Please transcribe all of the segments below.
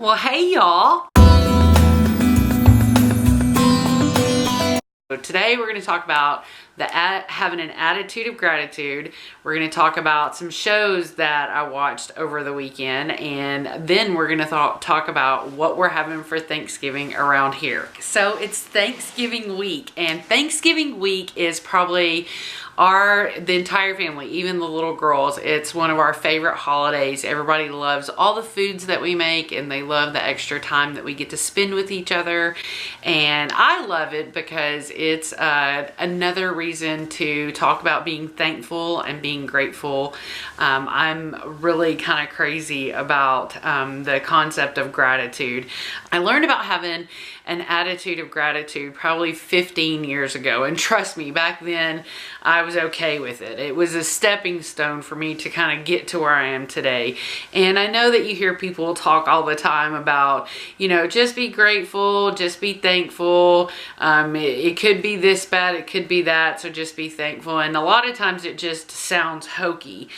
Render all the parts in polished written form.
Well, hey y'all. So today we're going to talk about having an attitude of gratitude. We're going to talk about some shows that I watched over the weekend, and then we're going to talk about what we're having for Thanksgiving around here. So it's Thanksgiving week, and Thanksgiving week is probably the entire family, even the little girls, it's one of our favorite holidays. Everybody loves all the foods that we make, and they love the extra time that we get to spend with each other. And I love it because it's another reason to talk about being thankful and being grateful. I'm really kind of crazy about the concept of gratitude. I learned about having an attitude of gratitude probably 15 years ago, and trust me, back then I was okay with it. It was a stepping stone for me to kind of get to where I am today. And I know that you hear people talk all the time about, you know, just be grateful, just be thankful. It could be this bad, it could be that, so just be thankful. And a lot of times it just sounds hokey.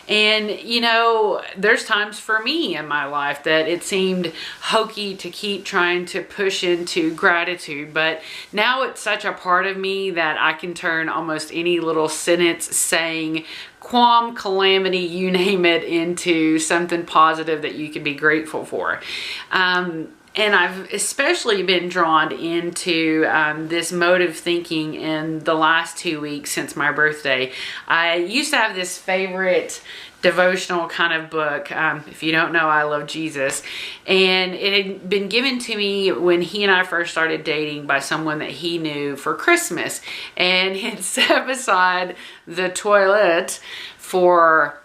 And you know, there's times for me in my life that it seemed hokey to keep trying to push into gratitude, but now it's such a part of me that I can turn almost any little sentence saying qualm, calamity, you name it, into something positive that you can be grateful for. And I've especially been drawn into this mode of thinking in the last 2 weeks since my birthday. I used to have this favorite devotional kind of book. If you don't know, I love Jesus. And it had been given to me when he and I first started dating by someone that he knew for Christmas. And it set beside the toilet for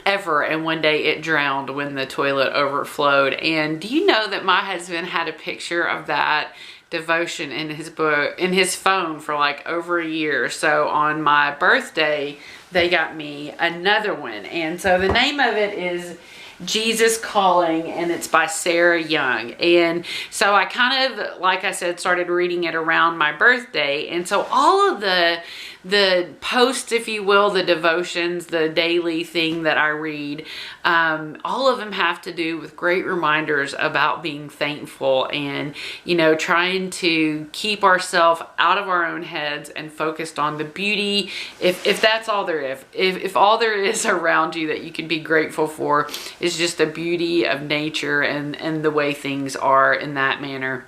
ever, and one day it drowned when the toilet overflowed. And do you know that my husband had a picture of that devotion in his book, in his phone, for like over a year? So on my birthday they got me another one, and so the name of it is Jesus Calling, and it's by Sarah Young. And so I kind of, like I said, started reading it around my birthday. And so all of the posts, if you will, the devotions, the daily thing that I read, all of them have to do with great reminders about being thankful and, you know, trying to keep ourselves out of our own heads and focused on the beauty. If that's all there is, if all there is around you that you can be grateful for is just the beauty of nature and the way things are in that manner.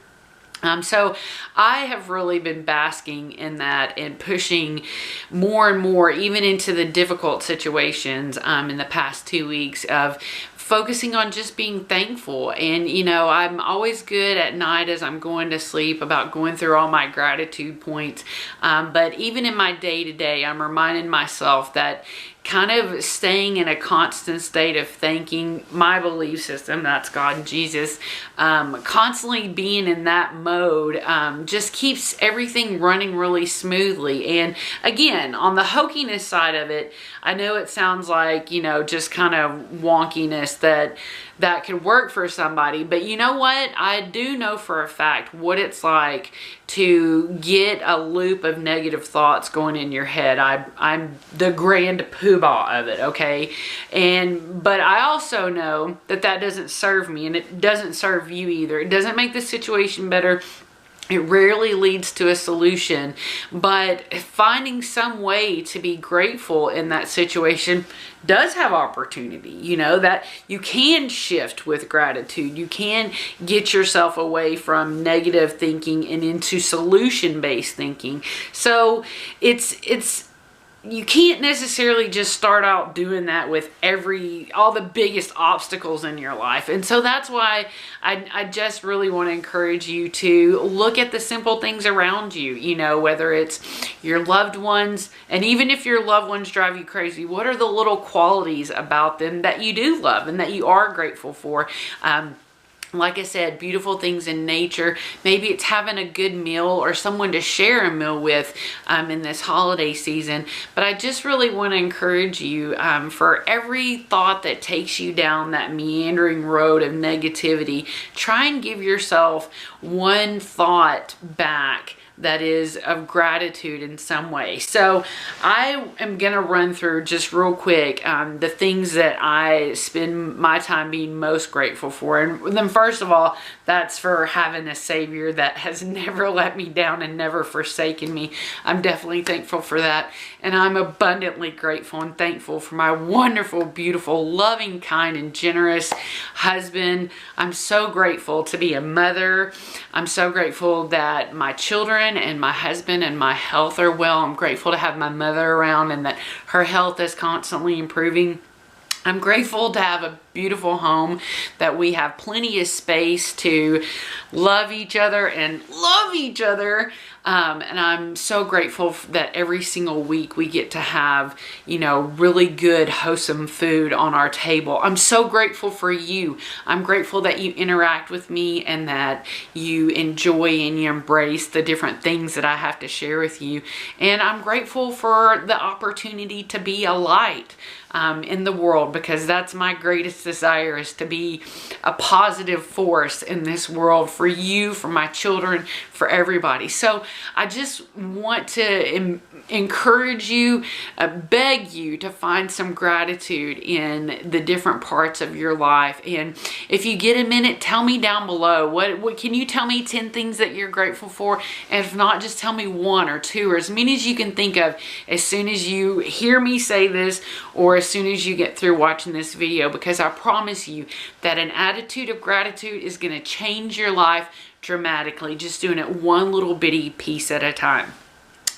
So I have really been basking in that and pushing more and more, even into the difficult situations in the past 2 weeks, of focusing on just being thankful. And you know, I'm always good at night as I'm going to sleep about going through all my gratitude points. But even in my day-to-day, I'm reminding myself that kind of staying in a constant state of thanking my belief system, that's God and Jesus, constantly being in that mode just keeps everything running really smoothly. And again, on the hokiness side of it, I know it sounds like, you know, just kind of wonkiness that could work for somebody, but you know what? I do know for a fact what it's like to get a loop of negative thoughts going in your head. I'm the grand poobah of it, okay? But I also know that that doesn't serve me, and it doesn't serve you either. It doesn't make the situation better. It rarely leads to a solution, but finding some way to be grateful in that situation does have opportunity. You know, that you can shift with gratitude. You can get yourself away from negative thinking and into solution-based thinking. So you can't necessarily just start out doing that with all the biggest obstacles in your life. And so that's why I just really want to encourage you to look at the simple things around you, you know, whether it's your loved ones, and even if your loved ones drive you crazy, what are the little qualities about them that you do love and that you are grateful for? Like I said, beautiful things in nature. Maybe it's having a good meal or someone to share a meal with in this holiday season. But I just really want to encourage you, for every thought that takes you down that meandering road of negativity, try and give yourself one thought back that is of gratitude in some way. So I am going to run through just real quick the things that I spend my time being most grateful for. And then first of all, that's for having a Savior that has never let me down and never forsaken me. I'm definitely thankful for that. And I'm abundantly grateful and thankful for my wonderful, beautiful, loving, kind, and generous husband. I'm so grateful to be a mother. I'm so grateful that my children and my husband and my health are well. I'm grateful to have my mother around and that her health is constantly improving. I'm grateful to have a beautiful home, that we have plenty of space to love each other and love each other. And I'm so grateful that every single week we get to have, you know, really good, wholesome food on our table. I'm so grateful for you. I'm grateful that you interact with me and that you enjoy and you embrace the different things that I have to share with you. And I'm grateful for the opportunity to be a light in the world, because that's my greatest desire, is to be a positive force in this world for you, for my children, for everybody. So I just want to encourage you, beg you to find some gratitude in the different parts of your life. And if you get a minute, tell me down below, what can you tell me 10 things that you're grateful for? And if not, just tell me 1 or 2 or as many as you can think of as soon as you hear me say this, or as soon as you get through watching this video, because I promise you that an attitude of gratitude is going to change your life dramatically, just doing it one little bitty piece at a time.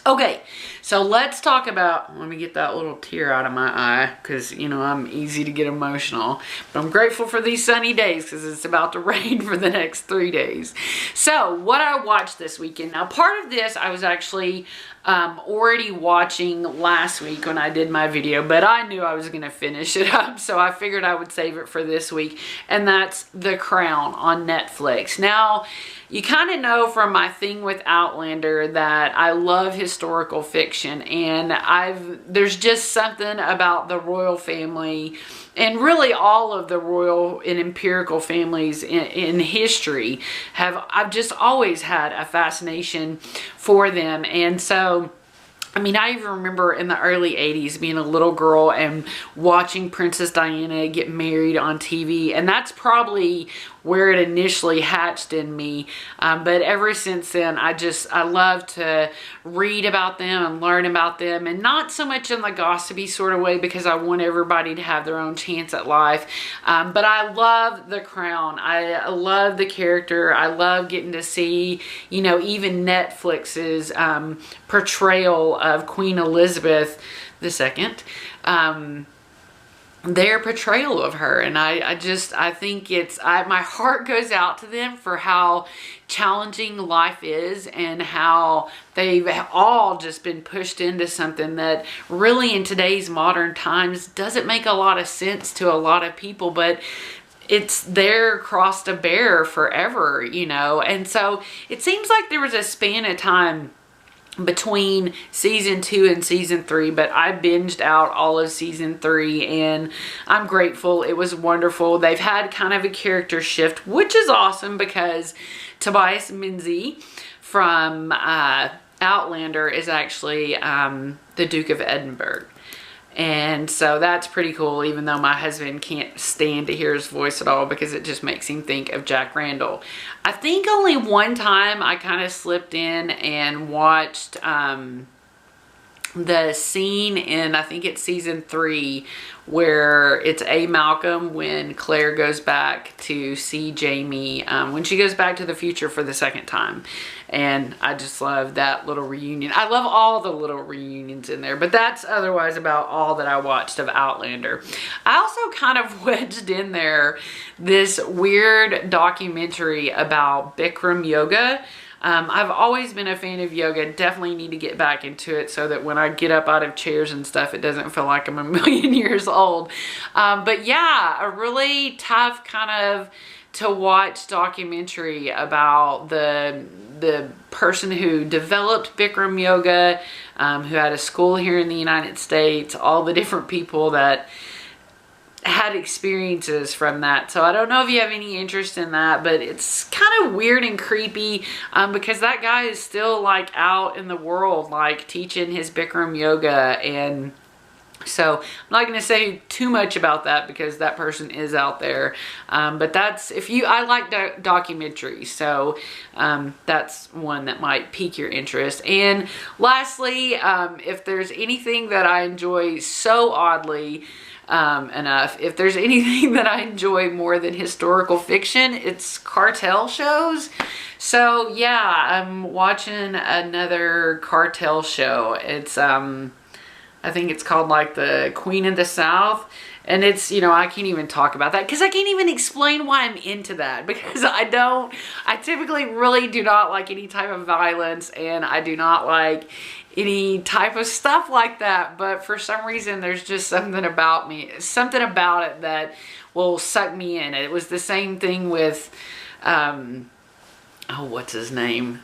Okay, so let's talk about, let me get that little tear out of my eye, because, you know, I'm easy to get emotional. But I'm grateful for these sunny days, because it's about to rain for the next 3 days. So, what I watched this weekend. Now, part of this I was actually already watching last week when I did my video, but I knew I was going to finish it up, so I figured I would save it for this week, and that's The Crown on Netflix. Now, you kind of know from my thing with Outlander that I love historical fiction, and there's just something about the royal family, and really all of the royal and imperial families in history I've just always had a fascination for them. And so, I mean, I even remember in the early 80s being a little girl and watching Princess Diana get married on TV. And that's probably where it initially hatched in me. But ever since then, I love to read about them and learn about them. And not so much in the gossipy sort of way, because I want everybody to have their own chance at life. But I love The Crown. I love the character. I love getting to see, you know, even Netflix's portrayal of Queen Elizabeth II. Their portrayal of her, and I think my heart goes out to them for how challenging life is, and how they've all just been pushed into something that really in today's modern times doesn't make a lot of sense to a lot of people, but it's their cross to bear forever, you know. And so it seems like there was a span of time between season 2 and season 3, but I binged out all of season 3, and I'm grateful. It was wonderful. They've had kind of a character shift, which is awesome, because Tobias Menzies from Outlander is actually the Duke of Edinburgh. And so that's pretty cool, even though my husband can't stand to hear his voice at all, because it just makes him think of Jack Randall. I think only one time I kind of slipped in and watched the scene in, I think it's season 3, where it's A. Malcolm when Claire goes back to see Jamie, when she goes back to the future for the second time. And I just love that little reunion. I love all the little reunions in there, but that's otherwise about all that I watched of Outlander. I also kind of wedged in there this weird documentary about Bikram yoga. I've always been a fan of yoga. Definitely need to get back into it, so that when I get up out of chairs and stuff, it doesn't feel like I'm a million years old. But yeah, a really tough kind of to watch documentary about the person who developed Bikram yoga, who had a school here in the United States, all the different people that had experiences from that. So I don't know if you have any interest in that, but it's kind of weird and creepy because that guy is still like out in the world, like teaching his Bikram yoga. And so I'm not going to say too much about that because that person is out there. But that's, I like documentaries. So that's one that might pique your interest. And lastly, if there's anything that I enjoy so oddly enough, if there's anything that I enjoy more than historical fiction, it's cartel shows. So yeah, I'm watching another cartel show. It's I think it's called like the Queen of the South. And it's, you know, I can't even talk about that because I can't even explain why I'm into that, because I typically really do not like any type of violence, and I do not like any type of stuff like that. But for some reason, there's just something about it that will suck me in. It was the same thing with, what's his name?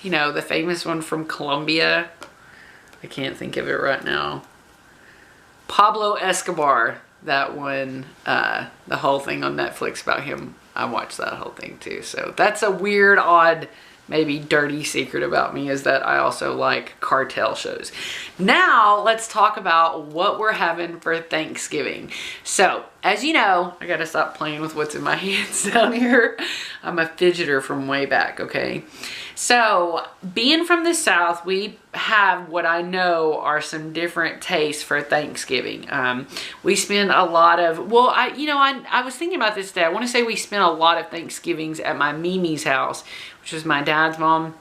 You know, the famous one from Colombia. I can't think of it right now. Pablo Escobar, that one, the whole thing on Netflix about him, I watched that whole thing too. So that's a weird, odd, maybe dirty secret about me, is that I also like cartel shows. Now let's talk about what we're having for Thanksgiving. So as you know, I gotta stop playing with what's in my hands down here. I'm a fidgeter from way back, okay? So being from the South, we have what I know are some different tastes for Thanksgiving. We spend a lot of, well, I was thinking about this today. I want to say we spent a lot of Thanksgivings at my Mimi's house, which was my dad's mom.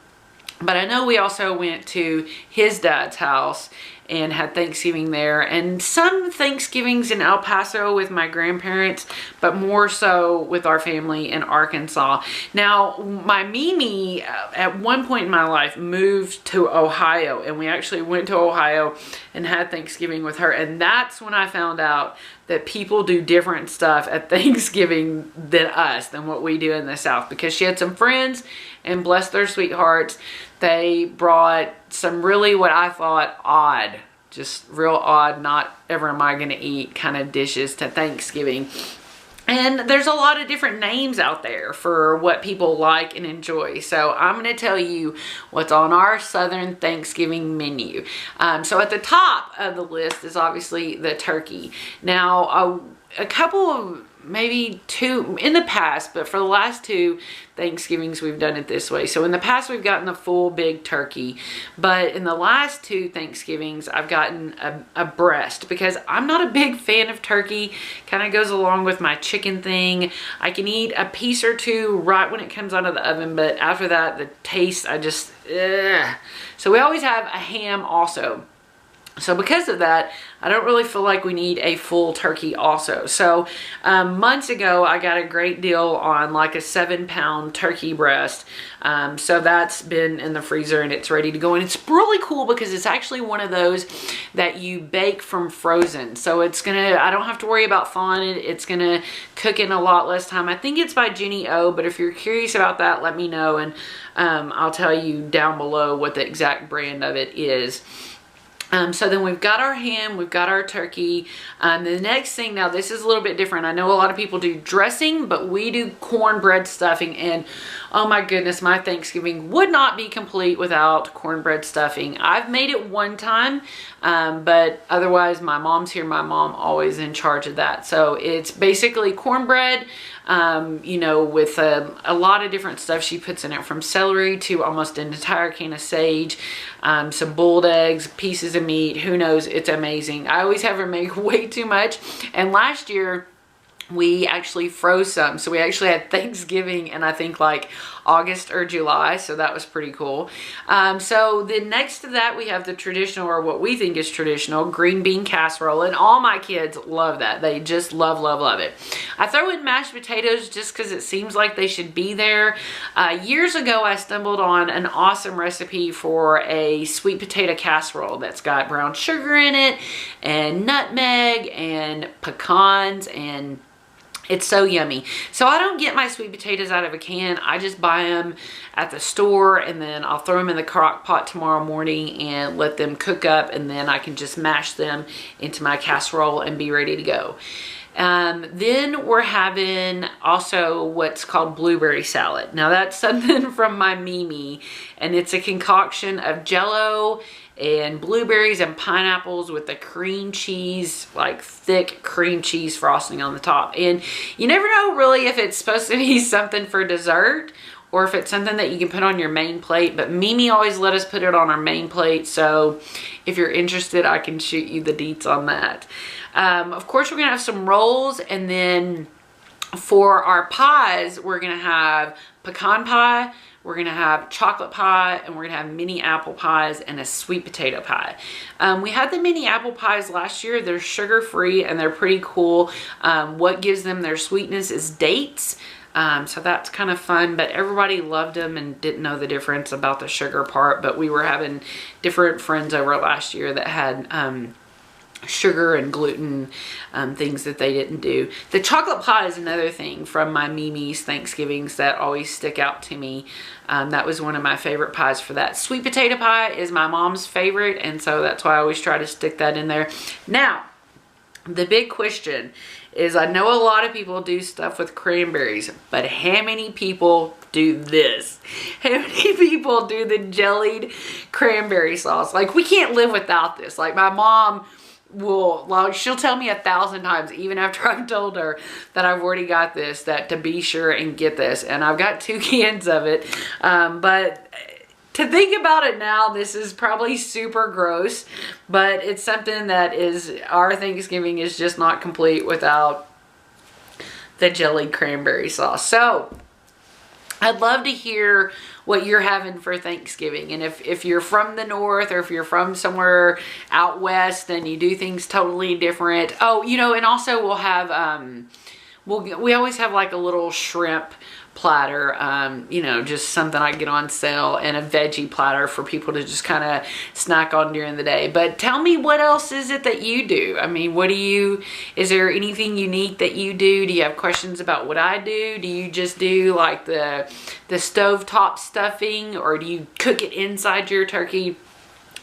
But I know we also went to his dad's house and had Thanksgiving there, and some Thanksgivings in El Paso with my grandparents, but more so with our family in Arkansas. Now, my Mimi, at one point in my life, moved to Ohio, and we actually went to Ohio and had Thanksgiving with her, and that's when I found out that people do different stuff at Thanksgiving than what we do in the South, because she had some friends, and bless their sweethearts, they brought some really, what I thought, odd, just real odd, not ever am I gonna eat kind of dishes to Thanksgiving. And there's a lot of different names out there for what people like and enjoy. So I'm going to tell you what's on our Southern Thanksgiving menu. So at the top of the list is obviously the turkey. Now, a couple of, maybe two in the past, but for the last two Thanksgivings we've done it this way. So in the past we've gotten the full big turkey, but in the last two Thanksgivings I've gotten a breast, because I'm not a big fan of turkey. Kind of goes along with my chicken thing. I can eat a piece or two right when it comes out of the oven, but after that the taste, I just So we always have a ham also. So because of that, I don't really feel like we need a full turkey also. So months ago, I got a great deal on like a 7-pound turkey breast. So that's been in the freezer and it's ready to go. And it's really cool because it's actually one of those that you bake from frozen. So it's gonna, I don't have to worry about thawing it. It's gonna cook in a lot less time. I think it's by Jenny O, but if you're curious about that, let me know. And I'll tell you down below what the exact brand of it is. So then we've got our ham, we've got our turkey. The next thing, now this is a little bit different. I know a lot of people do dressing, but we do cornbread stuffing, and oh my goodness, my Thanksgiving would not be complete without cornbread stuffing. I've made it one time, but otherwise my mom's here. My mom always in charge of that. So it's basically cornbread, you know, with a lot of different stuff she puts in it, from celery to almost an entire can of sage, some boiled eggs, pieces of meat, who knows, it's amazing. I always have her make way too much, and last year we actually froze some, so we actually had Thanksgiving in I think like August or July, so that was pretty cool. So then next to that we have the traditional, or what we think is traditional, green bean casserole, and all my kids love that. They just love, love, love it. I throw in mashed potatoes just because it seems like they should be there. Years ago I stumbled on an awesome recipe for a sweet potato casserole that's got brown sugar in it and nutmeg and pecans and It's so yummy. So I don't get my sweet potatoes out of a can. I just buy them at the store, and then I'll throw them in the crock pot tomorrow morning and let them cook up, and then I can just mash them into my casserole and be ready to go. Then we're having also what's called blueberry salad. Now that's something from my Mimi, and it's a concoction of Jell-O and blueberries and pineapples with the cream cheese, like thick cream cheese frosting on the top. And you never know really if it's supposed to be something for dessert or if it's something that you can put on your main plate, but Mimi always let us put it on our main plate. So if you're interested, I can shoot you the deets on that. Of course, we're gonna have some rolls, and then for our pies, we're gonna have pecan pie, we're gonna have chocolate pie, and we're gonna have mini apple pies and a sweet potato pie. We had the mini apple pies last year. They're sugar-free and they're pretty cool. What gives them their sweetness is dates. So that's kind of fun, but everybody loved them and didn't know the difference about the sugar part. But we were having different friends over last year that had sugar and gluten things that they didn't do. The chocolate pie is another thing from my Mimi's Thanksgivings that always stick out to me. That was one of my favorite pies for that. Sweet potato pie is my mom's favorite, and so that's why I always try to stick that in there. Now, the big question is, I know a lot of people do stuff with cranberries, but how many people do this? How many people do the jellied cranberry sauce? Like, we can't live without this. Like, my mom will, like, she'll tell me 1,000 times, even after I've told her that I've already got this, that to be sure and get this. And I've got 2 cans of it. But to think about it now, this is probably super gross, but it's something that is, our Thanksgiving is just not complete without the jellied cranberry sauce. So I'd love to hear what you're having for Thanksgiving. And if you're from the north, or if you're from somewhere out west and you do things totally different. Oh, you know, and also we'll have, we always have like a little shrimp platter, you know, just something I get on sale, and a veggie platter for people to just kind of snack on during the day. But tell me, what else is it that you do? I mean, what do you, is there anything unique that you do? Do you have questions about what I do? Do you just do like the stovetop stuffing, or do you cook it inside your turkey?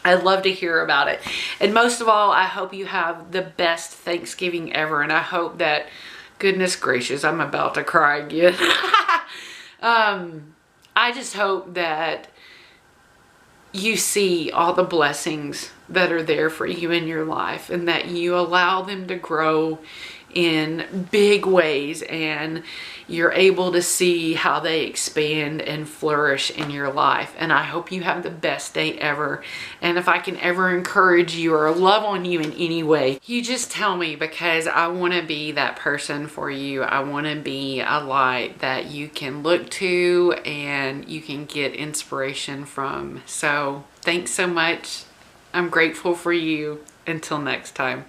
I'd love to hear about it. And most of all, I hope you have the best Thanksgiving ever, and I hope that, goodness gracious, I'm about to cry again. I just hope that you see all the blessings that are there for you in your life, and that you allow them to grow in big ways, and you're able to see how they expand and flourish in your life. And I hope you have the best day ever. And if I can ever encourage you or love on you in any way, you just tell me, because I want to be that person for you. I want to be a light that you can look to and you can get inspiration from. So thanks so much. I'm grateful for you. Until next time.